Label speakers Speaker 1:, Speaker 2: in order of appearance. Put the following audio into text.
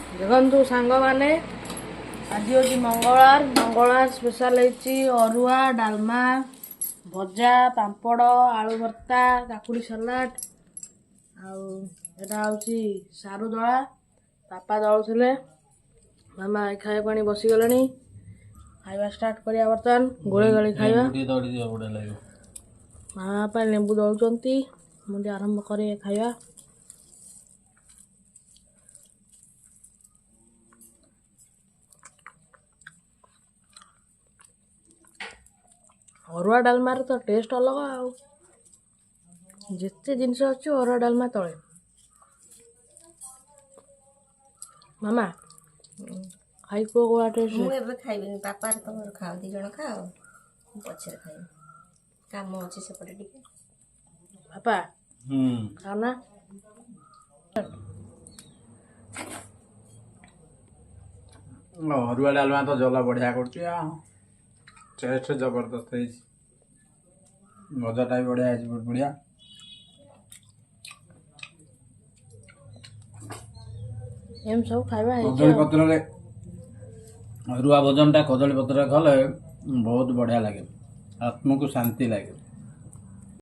Speaker 1: देखु सांग मैंने आज हूँ मंगलवार स्पेशल अरुआ डालमा भजा पापड़ आलू भर्ता काकुड़ी सलाड आटा हूँ सारू दला बापा दलुले मामा खाया पानी बसीगले खाଇବା स्टार्ट करिया बर्तमान गोले गली खाଇବା मामा बापा लेंबू दलुचंती मुझे आरंभ करे खाଇବା अरुआ डालमार तो टेस्ट अलग आउ जिते जिनस अच्छे अरुआ डालमा तले मामा खाई को गोला टेस्ट
Speaker 2: मुझे खाइबी पापा तुम खाओ दी जन खाओ पछे खाइबी काम अच्छे सेपटे टिके
Speaker 1: पापा खाओ ना
Speaker 3: अरुआ डालमा तो जला बढ़िया कर टेस्ट जबरदस्त है भजाटा भी बढ़िया है बहुत बढ़िया
Speaker 1: एम सब खाଇବା
Speaker 3: कदली पत्र रे अरुआ भोजन टा कदली पत्र खले बहुत बढ़िया लगे आत्मा को शांति लगे।